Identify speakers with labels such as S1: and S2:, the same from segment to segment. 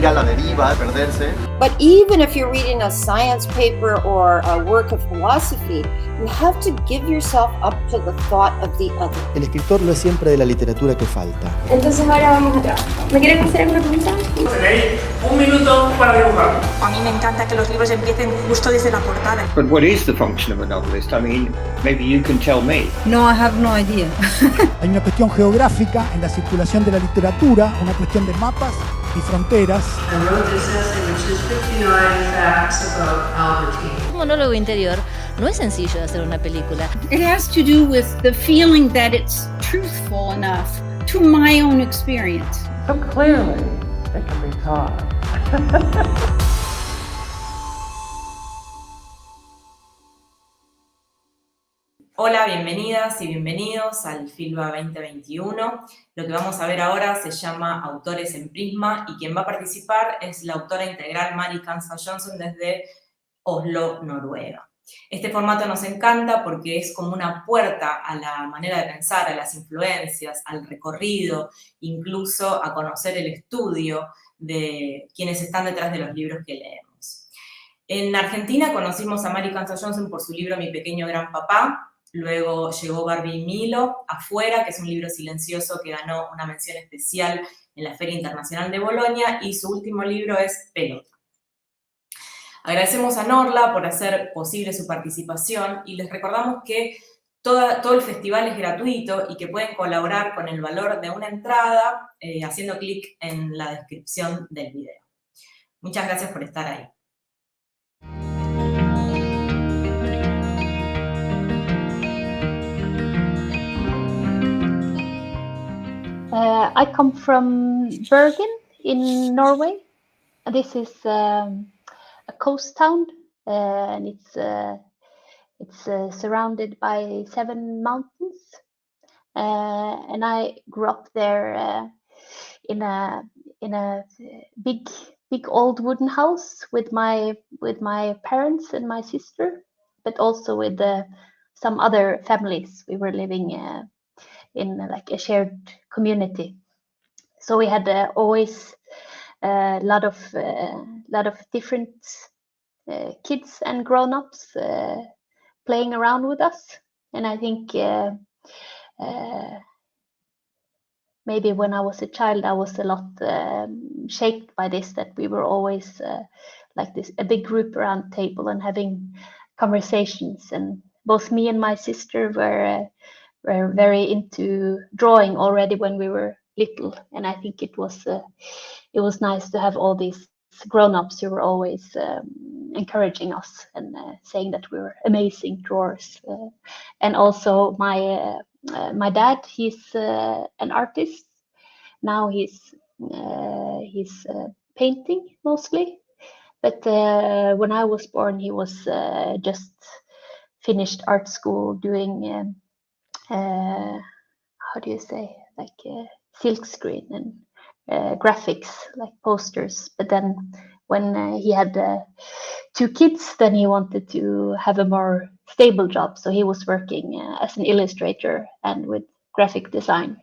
S1: ir a la deriva, perderse.
S2: But even if you're reading a science paper or a work of philosophy, you have to give yourself up to the thought of the other.
S3: El escritor lo es siempre de la literatura que falta.
S4: Entonces ahora vamos a trabajar. ¿Me quieren hacer alguna pregunta?
S5: Tenéis un minuto para dibujar.
S6: A mí me encanta que los libros empiecen justo desde la portada.
S7: But what is the function of a novelist? I mean, maybe you can tell me.
S8: No, I have no idea.
S9: Hay una cuestión geográfica en la circulación de la literatura, una cuestión de mapas y fronteras.
S10: Un monólogo interior no es sencillo de hacer una película.
S8: It has to do with the feeling that it's truthful enough to my own experience.
S11: So clearly, it can be taught.
S12: Hola, bienvenidas y bienvenidos al FILBA 2021. Lo que vamos a ver ahora se llama Autores en Prisma y quien va a participar es la autora integral Mari Kanstad Johnsen desde Oslo, Noruega. Este formato nos encanta porque es como una puerta a la manera de pensar, a las influencias, al recorrido, incluso a conocer el estudio de quienes están detrás de los libros que leemos. En Argentina conocimos a Mari Kanstad Johnsen por su libro Mi pequeño gran papá. Luego llegó Barbie Milo, Afuera, que es un libro silencioso que ganó una mención especial en la Feria Internacional de Bolonia, y su último libro es Pelota. Agradecemos a Norla por hacer posible su participación y les recordamos que todo el festival es gratuito y que pueden colaborar con el valor de una entrada haciendo clic en la descripción del video. Muchas gracias por estar ahí.
S13: I come from Bergen in Norway. This is a coast town, and it's surrounded by 7 mountains. And I grew up there in a big old wooden house with my parents and my sister, but also with some other families. We were living in like a shared community. So we had always a lot of different kids and grown-ups playing around with us. And I think maybe when I was a child, I was a lot shaped by this, that we were always like this, a big group around the table and having conversations. And both me and my sister were very into drawing already when we were little, and I think it was nice to have all these grown-ups who were always encouraging us and saying that we were amazing drawers. And also my dad, he's an artist now. He's painting mostly, but when I was born, he was just finished art school doing how do you say, like silk screen and graphics, like posters. But then when he had 2 kids, then he wanted to have a more stable job. So he was working as an illustrator and with graphic design.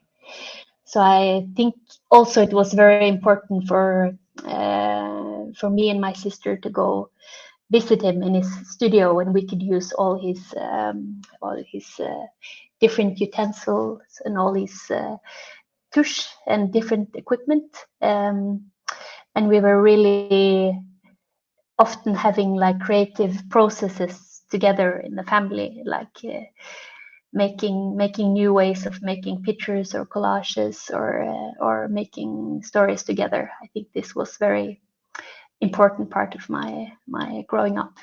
S13: So I think also it was very important for me and my sister to go visit him in his studio, and we could use all his different utensils and all his tush and different equipment. And we were really often having like creative processes together in the family, like making new ways of making pictures or collages or making stories together. I think this was very important part of my growing up.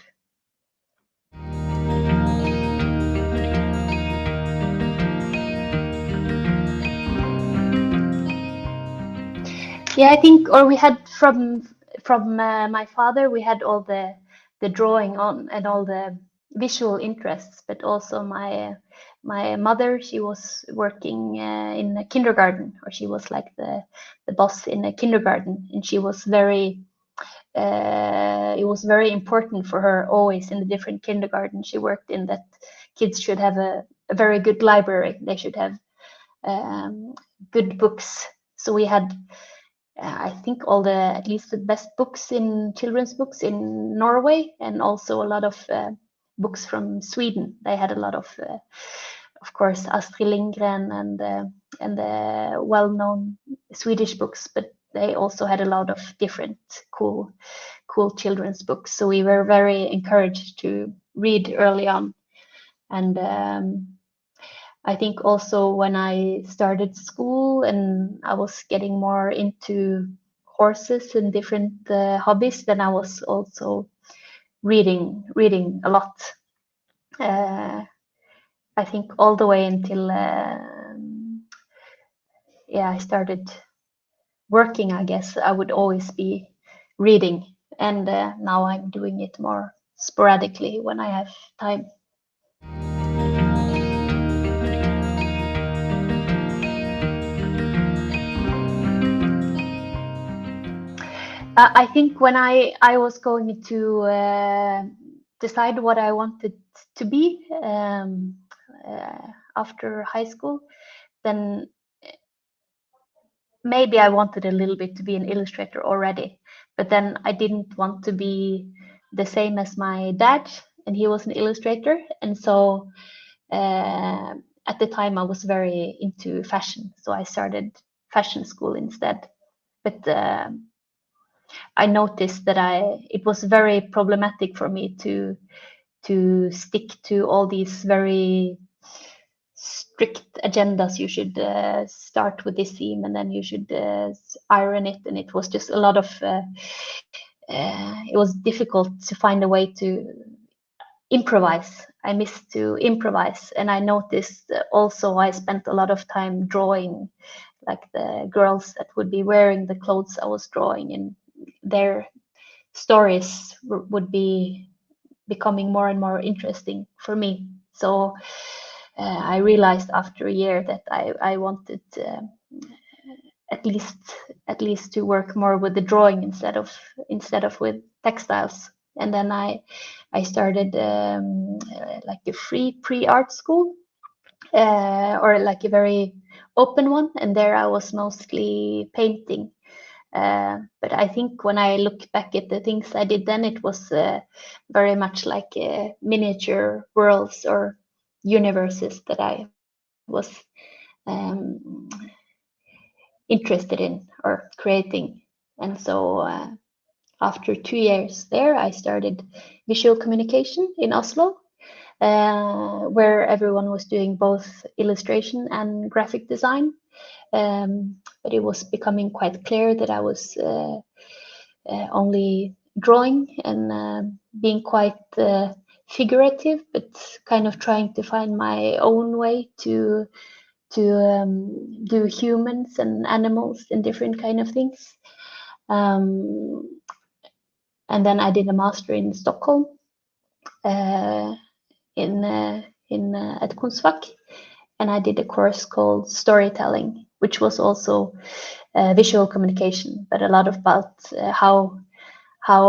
S13: Yeah, I think, or we had from my father, we had all the drawing on and all the visual interests, but also my mother, she was working in a kindergarten, or she was like the boss in a kindergarten, and she was very it was very important for her always in the different kindergarten she worked in that kids should have a very good library. They should have good books. So we had I think at least the best books in children's books in Norway, and also a lot of books from Sweden. They had a lot of course, Astrid Lindgren and the well-known Swedish books, but they also had a lot of different cool children's books. So we were very encouraged to read early on. And I think also when I started school and I was getting more into horses and different hobbies, then I was also reading a lot. I think all the way until I started working, I guess I would always be reading, and now I'm doing it more sporadically when I have time. I think when I was going to decide what I wanted to be after high school, then maybe I wanted a little bit to be an illustrator already, but then I didn't want to be the same as my dad, and he was an illustrator. And so at the time I was very into fashion, so I started fashion school instead. But I noticed that it was very problematic for me to stick to all these very strict agendas. You should start with this theme, and then you should iron it, and it was just a lot of it was difficult to find a way to improvise. I missed to improvise, and I noticed also I spent a lot of time drawing, like the girls that would be wearing the clothes I was drawing, and their stories would be becoming more and more interesting for me. So I realized after a year that I wanted at least to work more with the drawing instead of with textiles. And then I started like a free pre-art school, or like a very open one, and there I was mostly painting. But I think when I look back at the things I did then, it was very much like miniature worlds or universes that I was interested in or creating. And so after 2 years there, I started visual communication in Oslo, where everyone was doing both illustration and graphic design. But it was becoming quite clear that I was only drawing and being quite figurative, but kind of trying to find my own way to do humans and animals and different kind of things. And then I did a master in Stockholm at Kunstfack, and I did a course called storytelling, which was also visual communication, but a lot about how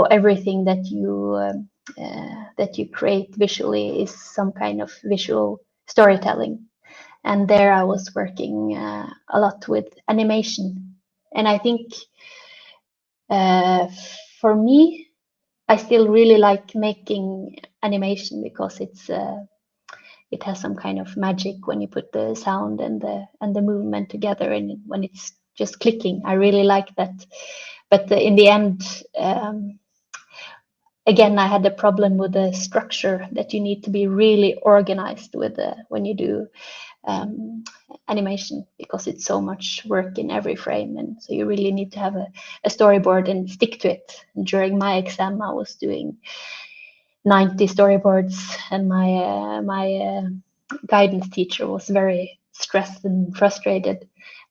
S13: everything that you create visually is some kind of visual storytelling. And there I was working a lot with animation. And I think for me, I still really like making animation because it has some kind of magic when you put the sound and the movement together, and when it's just clicking. I really like that. But in the end, again, I had a problem with the structure, that you need to be really organized with when you do animation, because it's so much work in every frame, and so you really need to have a storyboard and stick to it. And during my exam, I was doing 90 storyboards, and my guidance teacher was very stressed and frustrated.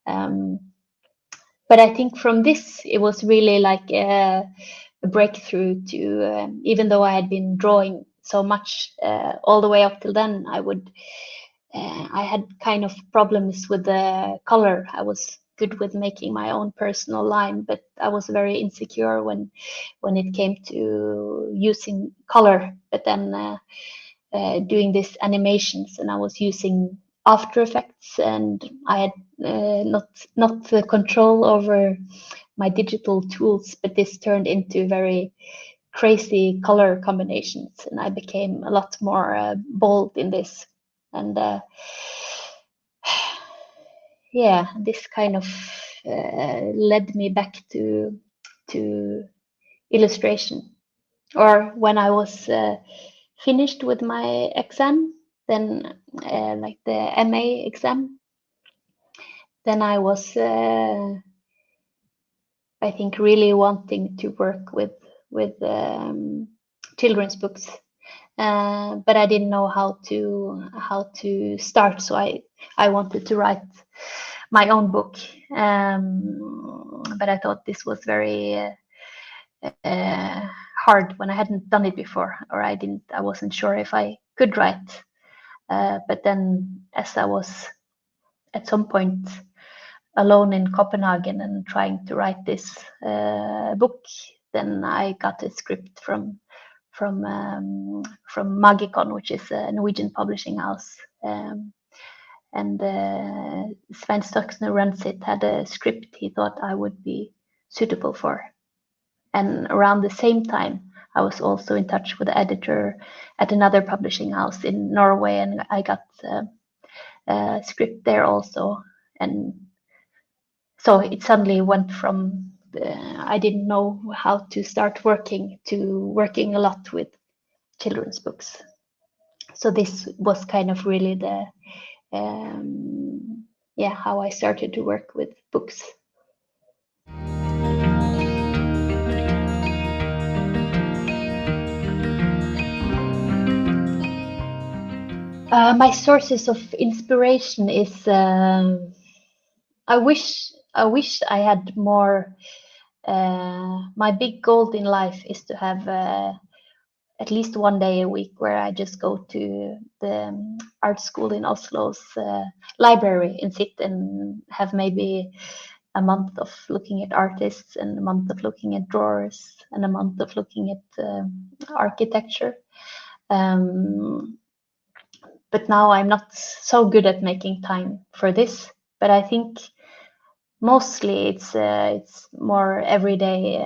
S13: But I think from this, it was really like a breakthrough to, even though I had been drawing so much all the way up till then, I had kind of problems with the color. I was good with making my own personal line, but I was very insecure when it came to using color. But then doing these animations, and I was using After Effects, and I had not the control over my digital tools, but this turned into very crazy color combinations, and I became a lot more bold in this. And yeah, this kind of led me back to illustration. Or when I was finished with my exam, then like the MA exam, then I was I think really wanting to work with children's books, but I didn't know how to start. So I wanted to write my own book, but I thought this was very hard when I hadn't done it before, or I wasn't sure if I could write. But then, as I was at some point alone in Copenhagen and trying to write this book, then I got a script from Magikon, which is a Norwegian publishing house, and Svein Stoknes runs it, had a script he thought I would be suitable for. And around the same time, I was also in touch with the editor at another publishing house in Norway, and I got a script there also. And so it suddenly went from I didn't know how to start working to working a lot with children's books. So this was kind of really the how I started to work with books. My sources of inspiration is I wish I had more. My big goal in life is to have at least one day a week where I just go to the art school in Oslo's library and sit and have maybe a month of looking at artists and a month of looking at drawers and a month of looking at architecture. But now I'm not so good at making time for this. But I think mostly it's more everyday,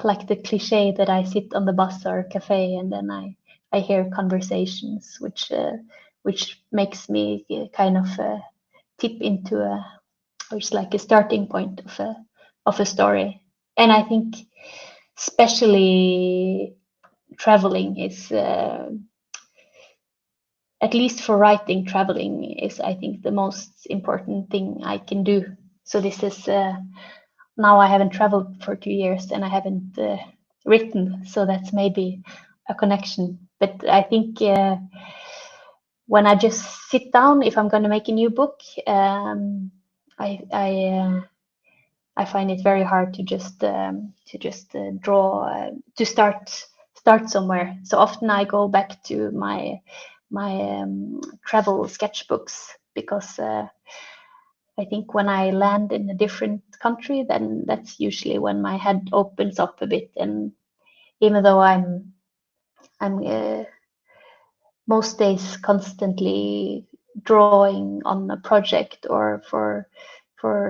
S13: like the cliche that I sit on the bus or cafe and then I hear conversations, which makes me kind of tip into which is like a starting point of a story. And I think especially traveling is. At least for writing, traveling is, I think, the most important thing I can do. So this is, now I haven't traveled for 2 years and I haven't written, so that's maybe a connection. But I think when I just sit down, if I'm going to make a new book, I find it very hard to just draw, to start somewhere. So often I go back to my travel sketchbooks, because I think when I land in a different country, then that's usually when my head opens up a bit. And even though I'm most days constantly drawing on a project or for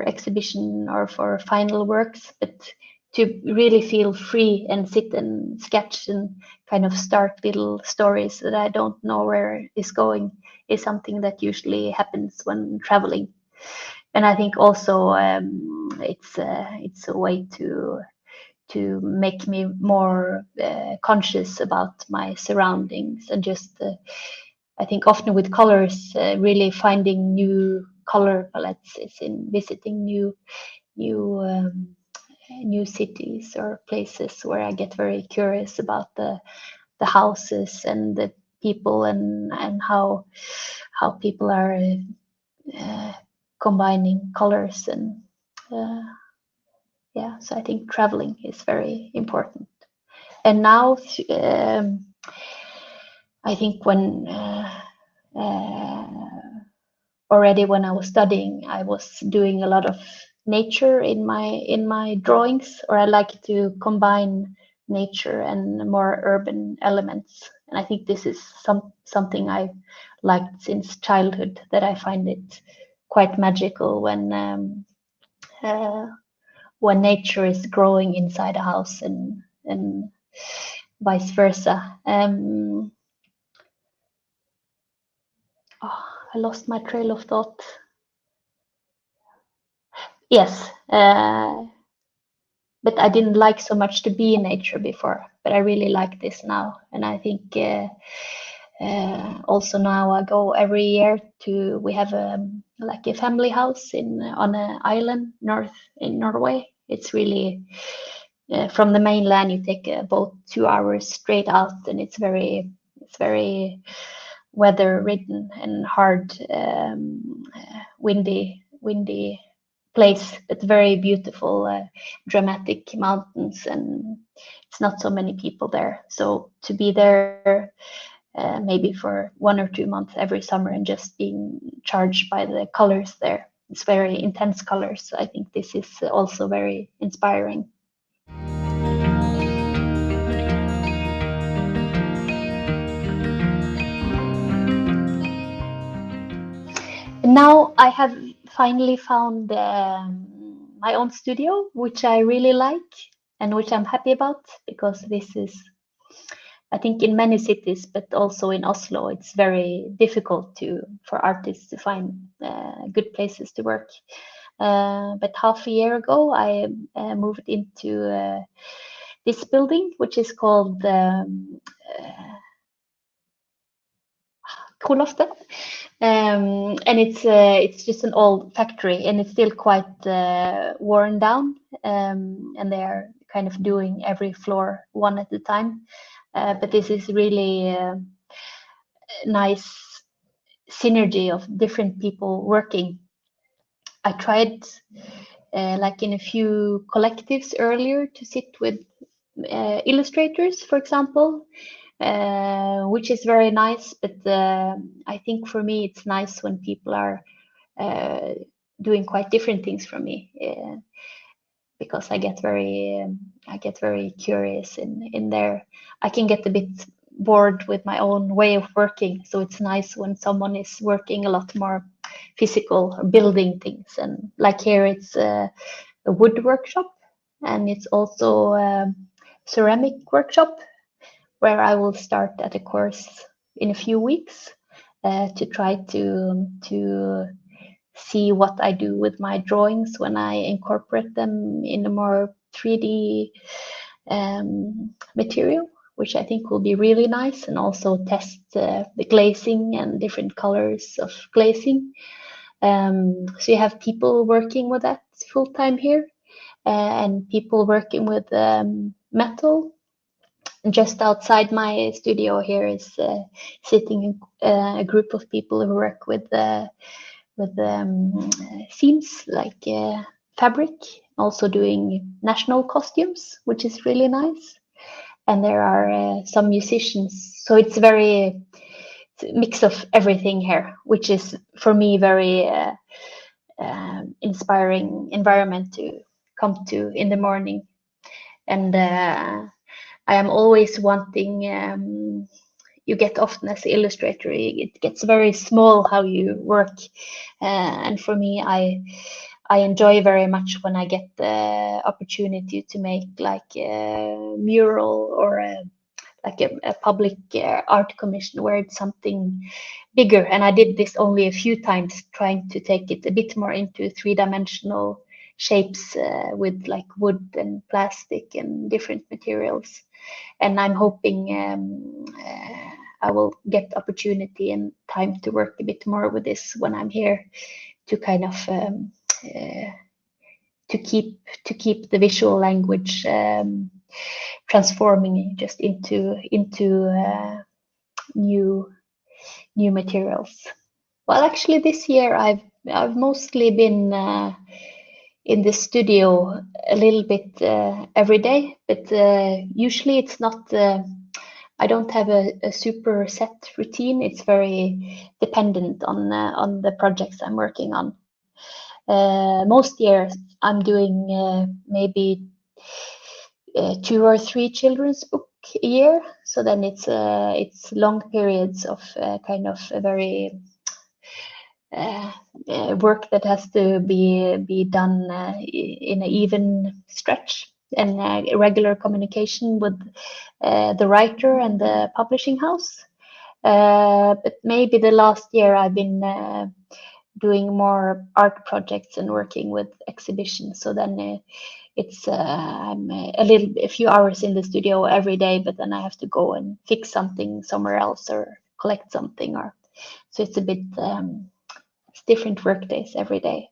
S13: exhibition or for final works, but to really feel free and sit and sketch and kind of start little stories that I don't know where is going is something that usually happens when traveling. And I think also it's a way to make me more conscious about my surroundings, and just I think often with colors, really finding new color palettes is in visiting new cities or places where I get very curious about the houses and the people and how people are combining colors and so I think traveling is very important. And now I think when already when I was studying, I was doing a lot of nature in my drawings, or I like to combine nature and more urban elements. And I think this is something I've liked since childhood, that I find it quite magical when when nature is growing inside a house and vice versa. I lost my trail of thought. Yes, but I didn't like so much to be in nature before, but I really like this now. And I think also now I go every year to, we have like a family house on an island north in Norway. It's really, from the mainland, you take a boat 2 hours straight out, and it's very weather ridden and hard, windy place, but very beautiful, dramatic mountains, and it's not so many people there. So to be there maybe for 1 or 2 months every summer and just being charged by the colors there, it's very intense colors. So I think this is also very inspiring. Now I have finally found my own studio, which I really like and which I'm happy about, because this is, I think in many cities, but also in Oslo, it's very difficult for artists to find good places to work. But half a year ago, I moved into this building, which is called Koloftet. And it's just an old factory, and it's still quite worn down, and they are kind of doing every floor one at a time. But this is really nice synergy of different people working. I tried like in a few collectives earlier to sit with illustrators, for example, which is very nice. But I think for me, it's nice when people are doing quite different things from me, because I get very curious in there. I can get a bit bored with my own way of working, so it's nice when someone is working a lot more physical, or building things. And like here, it's a wood workshop, and it's also a ceramic workshop, where I will start at a course in a few weeks to try to see what I do with my drawings when I incorporate them in a more 3D material, which I think will be really nice, and also test the glazing and different colors of glazing. So you have people working with that full time here, and people working with metal. Just outside my studio here is sitting a group of people who work with themes like fabric, also doing national costumes, which is really nice. And there are some musicians, so it's a mix of everything here, which is for me very inspiring environment to come to in the morning. And I am always wanting, you get often as an illustrator, it gets very small how you work. And for me, I enjoy very much when I get the opportunity to make like a mural or like a public art commission where it's something bigger. And I did this only a few times, trying to take it a bit more into 3-dimensional shapes with like wood and plastic and different materials. And I'm hoping I will get opportunity and time to work a bit more with this when I'm here, to kind of to keep the visual language transforming just into new materials. Well, actually, this year I've mostly been in the studio a little bit every day, but usually it's not. I don't have a super set routine. It's very dependent on the projects I'm working on. Most years I'm doing maybe 2 or 3 children's book a year. So then it's long periods of kind of a very work that has to be done in an even stretch, and regular communication with the writer and the publishing house. But maybe the last year I've been doing more art projects and working with exhibitions. So then it's I'm a few hours in the studio every day, but then I have to go and fix something somewhere else or collect something, or so it's a bit it's different work days every day.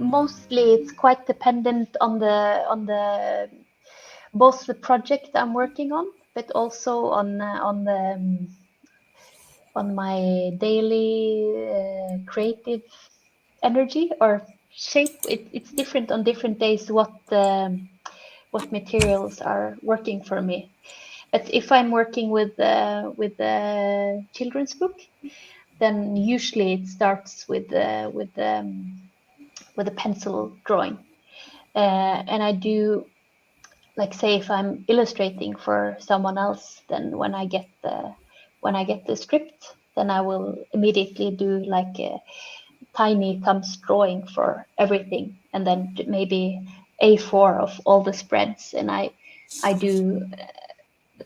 S13: Mostly it's quite dependent on the both the project I'm working on, but also on my daily creative energy or shape. It's different on different days what materials are working for me. But if I'm working with a children's book, then usually it starts with a pencil drawing, and I do, like, say if I'm illustrating for someone else, then when I get the script, then I will immediately do like a tiny thumbs drawing for everything, and then maybe A4 of all the spreads, and I do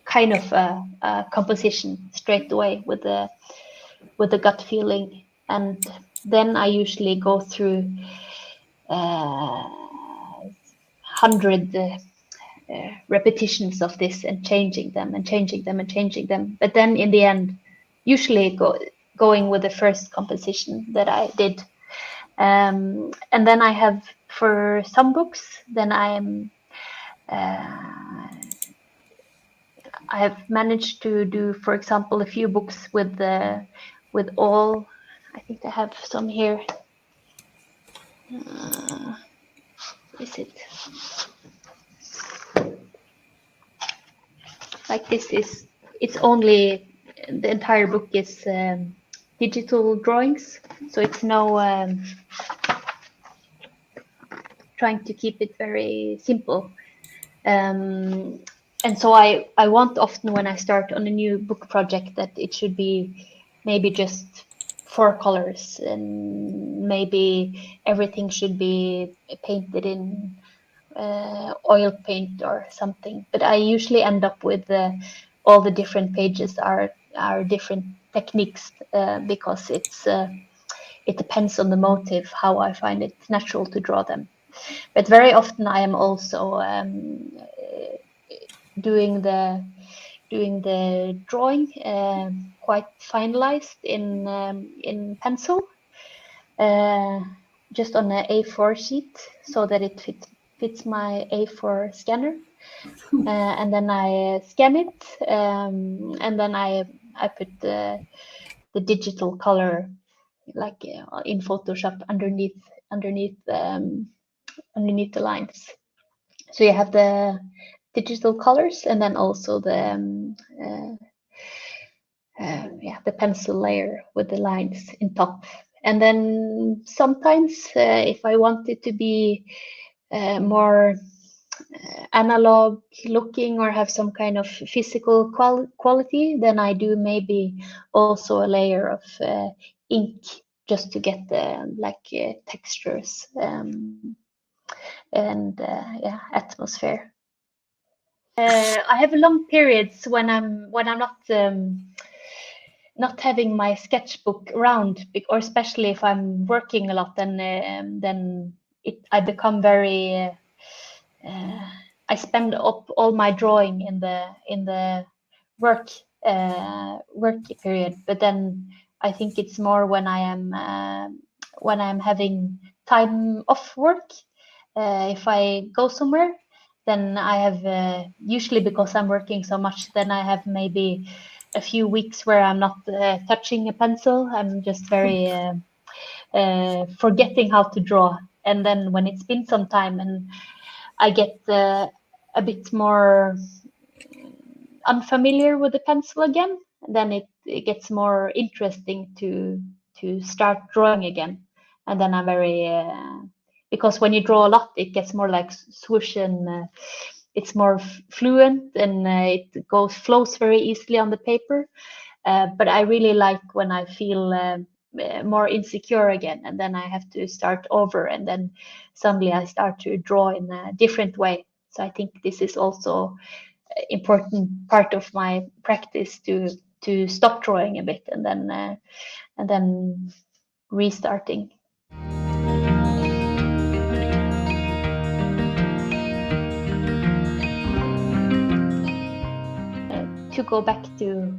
S13: kind of a composition straight away with the gut feeling, and then I usually go through 100 repetitions of this and changing them. But then in the end, usually going with the first composition that I did. And then I have, for some books, then I have managed to do, for example, a few books with all, I think I have some here. Is it? Like this is, it's only, the entire book is digital drawings, so it's no trying to keep it very simple. And so I want often when I start on a new book project that it should be maybe just 4 colors, and maybe everything should be painted in oil paint or something. But I usually end up with all the different pages are different techniques, because it depends on the motive how I find it natural to draw them. But very often I am also doing the drawing quite finalized in pencil, just on an A4 sheet, so that it fits my A4 scanner, and then I scan it, and then I put the digital color, like in Photoshop, underneath the lines. So you have the digital colors, and then also the pencil layer with the lines in top. And then sometimes if I want it to be more analog looking or have some kind of physical quality, then I do maybe also a layer of ink, just to get the textures and atmosphere. I have long periods when I'm not having my sketchbook around, or especially if I'm working a lot, then I become very I spend up all my drawing in the work period. But then I think it's more when I'm having time off work. If I go somewhere, then I have usually, because I'm working so much, then I have maybe a few weeks where I'm not touching a pencil. I'm just very forgetting how to draw. And then when it's been some time and I get a bit more unfamiliar with the pencil again, then it gets more interesting to start drawing again. And then I'm very because when you draw a lot, it gets more like swoosh, and it's more fluent, and it flows very easily on the paper. But I really like when I feel more insecure again, and then I have to start over, and then suddenly I start to draw in a different way. So I think this is also an important part of my practice, to stop drawing a bit and then restarting. To go back to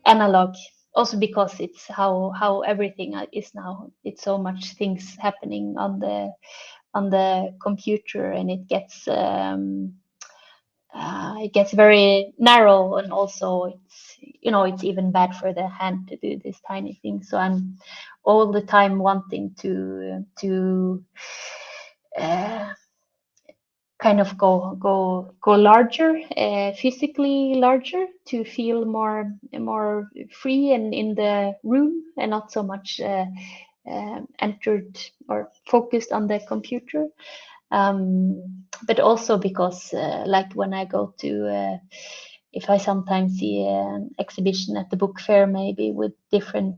S13: analog, also because it's how everything is now. It's so much things happening on the computer, and it gets very narrow, and also it's even bad for the hand to do this tiny thing. So I'm all the time wanting to kind of go larger, physically larger, to feel more free and in the room, and not so much entered or focused on the computer. But also because like when I go to if I sometimes see an exhibition at the book fair, maybe with different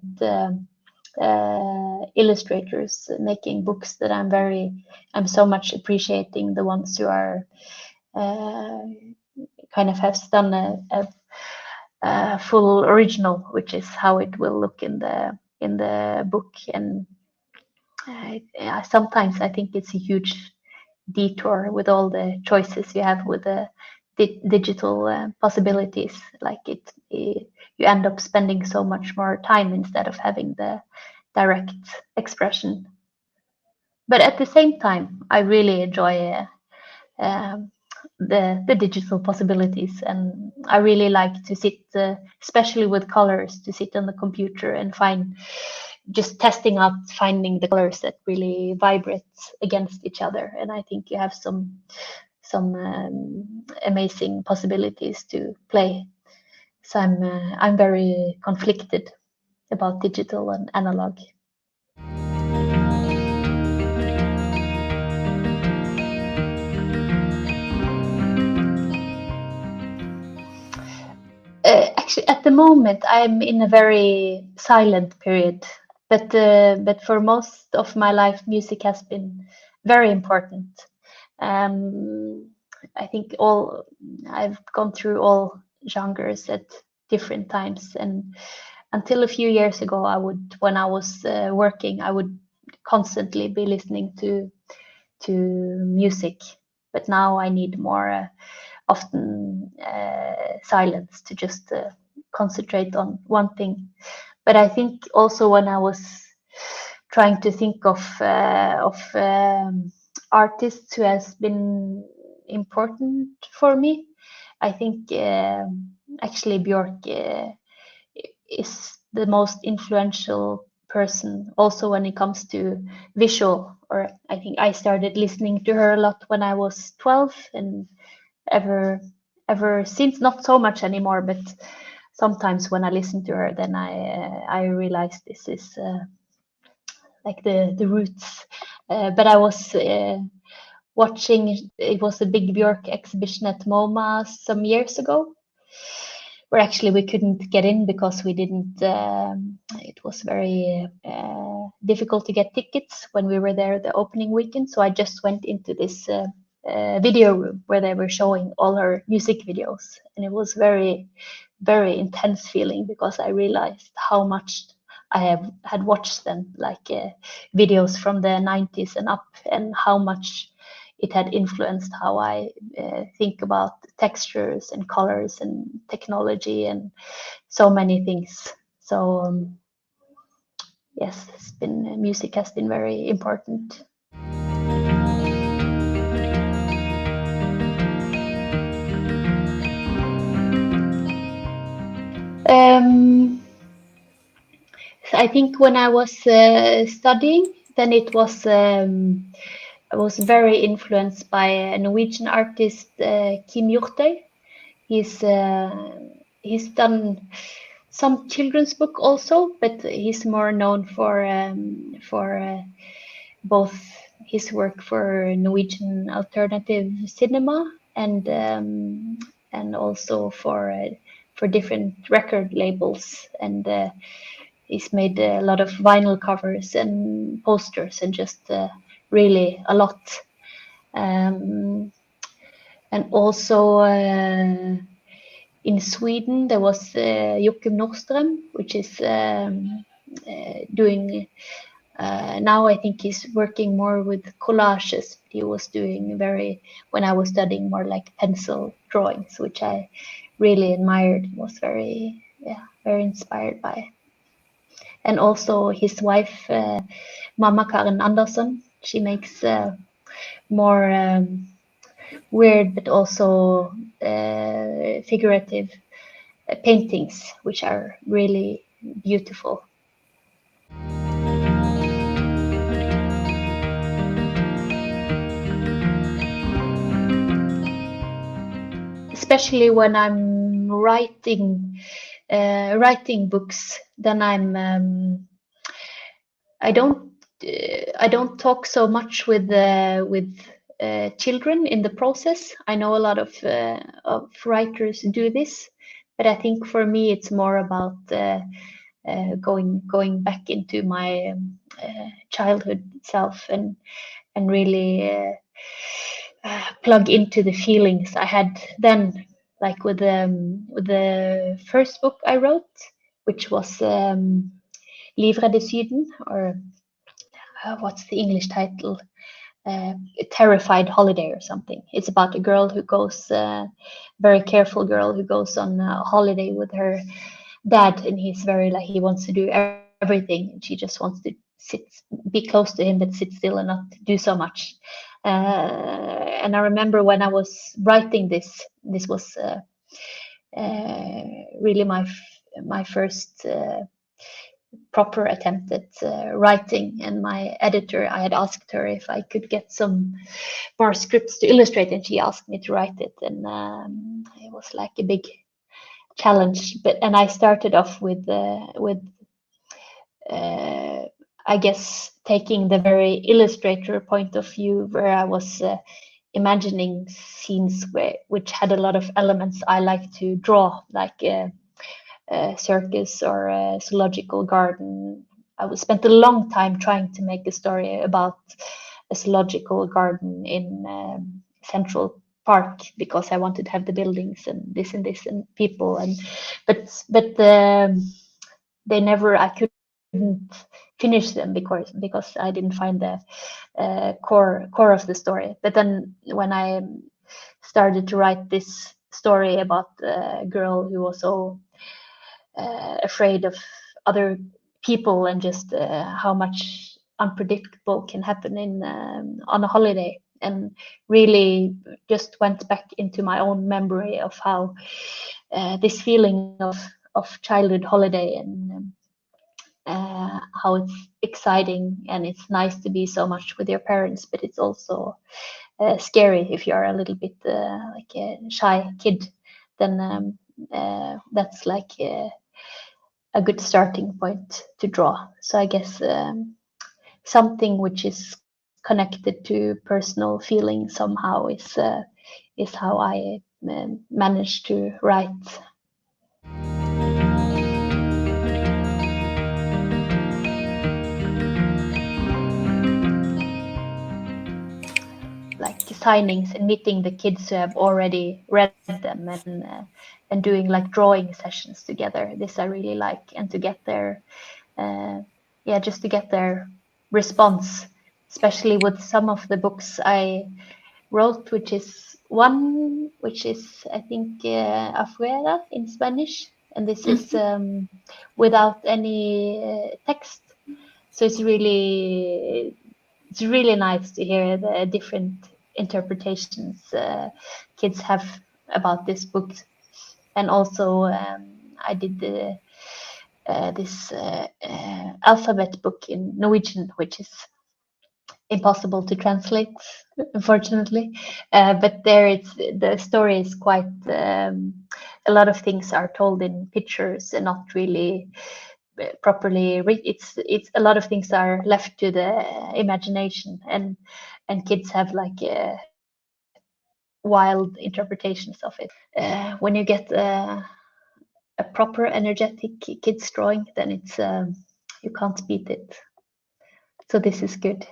S13: illustrators making books, that I'm so much appreciating the ones who are kind of have done a full original, which is how it will look in the book. And sometimes I think it's a huge detour with all the choices you have with the digital possibilities. Like you end up spending so much more time instead of having the direct expression. But at the same time, I really enjoy the digital possibilities, and I really like to sit, especially with colors, to sit on the computer and just testing out, finding the colors that really vibrate against each other. And I think you have some amazing possibilities to play. So I'm very conflicted about digital and analog. Actually, at the moment, I'm in a very silent period. But for most of my life, music has been very important. I think I've gone through all genres at different times, and until a few years ago, when I was working, I would constantly be listening to music. But now I need more often silence to just concentrate on one thing. But I think also when I was trying to think of artists who has been important for me, I think actually Björk is the most influential person, also when it comes to visual. Or I think I started listening to her a lot when I was 12, and ever since, not so much anymore, but sometimes when I listen to her, then I realize this is like the roots. But I was watching, it was a big Björk exhibition at MoMA some years ago, where actually we couldn't get in because we didn't, it was very difficult to get tickets when we were there the opening weekend. So I just went into this video room where they were showing all her music videos, and it was very, very intense feeling, because I realized how much I had watched them, like videos from the 90s and up, and how much it had influenced how I think about textures and colors and technology and so many things. So yes, music has been very important. I think when I was studying, then it was I was very influenced by a Norwegian artist, Kim Hjortøy. He's done some children's book also, but he's more known for both his work for Norwegian alternative cinema and also for different record labels, and he's made a lot of vinyl covers and posters and just really a lot. And also in Sweden there was Joachim Nordström, which is doing now I think he's working more with collages. He was doing when I was studying, more like pencil drawings, which I really admired, was very inspired by. And also his wife, Mama Karen Andersson, she makes more weird but also figurative paintings, which are really beautiful. Especially when I'm writing books, then I don't talk so much with children in the process. I know a lot of writers do this, but I think for me it's more about going back into my childhood self and really plug into the feelings I had then, like with the first book I wrote, which was Livredde Syden, or what's the English title? A Terrified Holiday or something. It's about a girl who goes, very careful girl who goes on a holiday with her dad, and he's very like, he wants to do everything, and she just wants to be close to him but sit still and not do so much. And I remember when I was writing this was really my first proper attempt at writing, and my editor, I had asked her if I could get some more scripts to illustrate, and she asked me to write it, and it was like a big challenge. And I started off with I guess taking the very illustrator point of view, where I was imagining scenes which had a lot of elements I like to draw, like a circus or a zoological garden. I spent a long time trying to make a story about a zoological garden in Central Park, because I wanted to have the buildings and this and people, but they never, I couldn't finish them because I didn't find the core of the story. But then when I started to write this story about a girl who was so afraid of other people, and just how much unpredictable can happen on a holiday, and really just went back into my own memory of how this feeling of childhood holiday, and how it's exciting and it's nice to be so much with your parents, but it's also scary if you're a little bit like a shy kid. Then that's like a good starting point to draw. So I guess something which is connected to personal feeling somehow is how I managed to write. Like signings and meeting the kids who have already read them, and doing like drawing sessions together. This I really like, and to get their just to get their response, especially with some of the books I wrote, which is I think afuera in Spanish, and this is without any text. So it's really nice to hear the different interpretations kids have about this book. And also I did this alphabet book in Norwegian, which is impossible to translate, unfortunately. But there the story is quite, a lot of things are told in pictures and not really properly it's a lot of things are left to the imagination, and kids have like wild interpretations of it. When you get a proper energetic kids drawing, then it's you can't beat it. So this is good.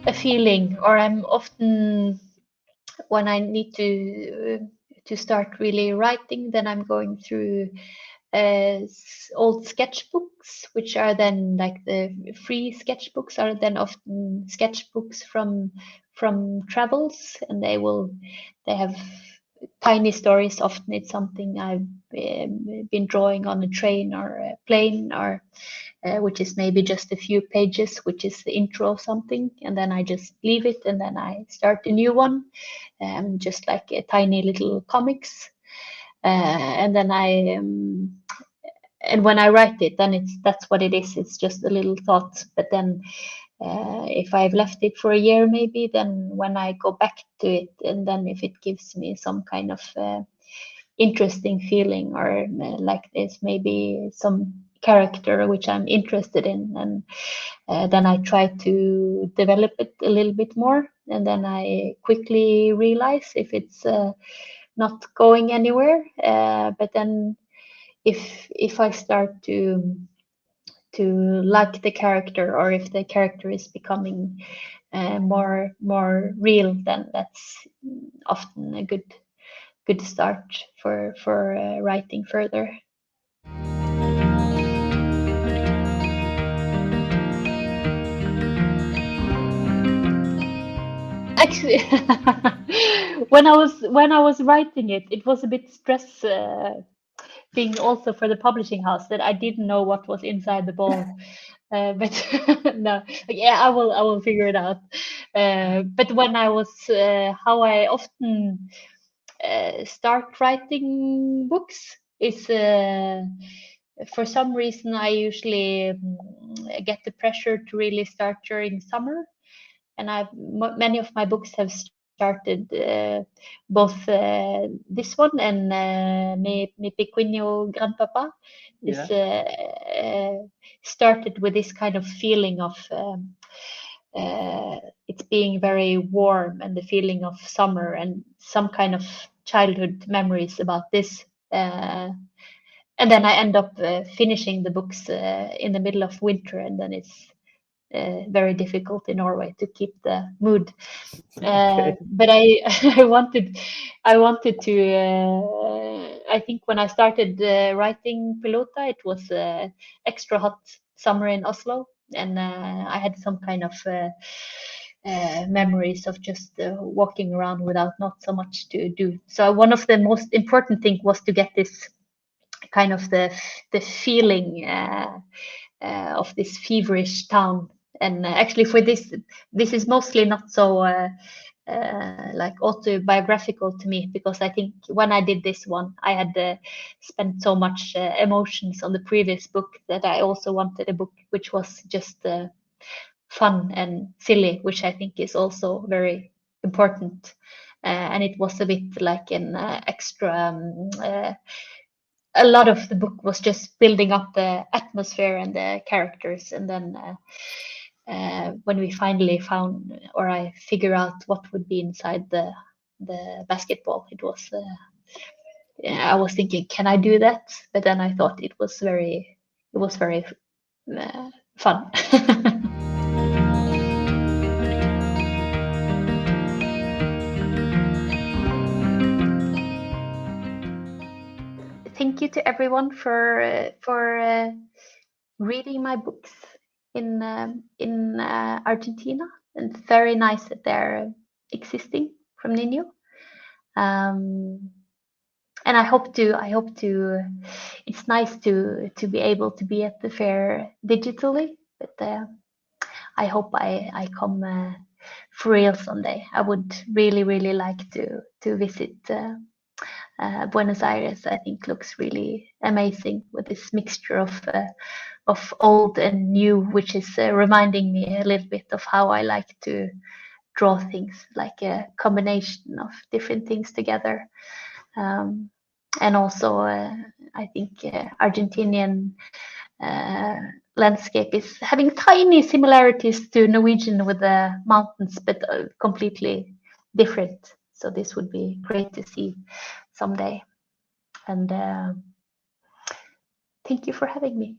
S13: A feeling, or I'm often, when I need to start really writing, then I'm going through old sketchbooks, which are then like the free sketchbooks are then often sketchbooks from travels, and they have tiny stories. Often it's something I've been drawing on a train or a plane, or which is maybe just a few pages, which is the intro of something, and then I just leave it, and then I start a new one, just like a tiny little comics, and then and when I write it, then that's what it is. It's just a little thought. But then if I've left it for a year, maybe, then when I go back to it, and then if it gives me some kind of interesting feeling, or like there's maybe some character which I'm interested in, and then I try to develop it a little bit more, and then I quickly realize if it's not going anywhere. But then if I start to like the character, or if the character is becoming more real, then that's often a good start for writing further. Actually, when I was writing it, it was a bit stress. Being also for the publishing house, that I didn't know what was inside the ball. But no, yeah, I will figure it out. But when I was, how I often start writing books is, for some reason, I usually get the pressure to really start during summer, and many of my books have started, both this one and Mi Pequeño Grandpapa is started with this kind of feeling of it's being very warm, and the feeling of summer, and some kind of childhood memories about this. And then I end up finishing the books in the middle of winter, and then it's very difficult in Norway to keep the mood. Okay. But I wanted to. I think when I started writing Pilota, it was extra hot summer in Oslo, and I had some kind of memories of just walking around without not so much to do. So one of the most important things was to get this kind of the feeling of this feverish town. And actually, for this is mostly not so like autobiographical to me, because I think when I did this one, I had spent so much emotions on the previous book that I also wanted a book which was just fun and silly, which I think is also very important. And it was a bit like an extra. A lot of the book was just building up the atmosphere and the characters, and then when we finally found, or I figure out what would be inside the basketball, it was I was thinking, can I do that? But then I thought it was very fun. Thank you to everyone for reading my books in Argentina, and very nice that they're existing from Ninyo. And I hope to. It's nice to be able to be at the fair digitally, but I hope I come for real someday. I would really like to visit Buenos Aires, I think, looks really amazing with this mixture of old and new, which is reminding me a little bit of how I like to draw things, like a combination of different things together. And also, I think Argentinian landscape is having tiny similarities to Norwegian with the mountains, but completely different. So this would be great to see someday. And thank you for having me.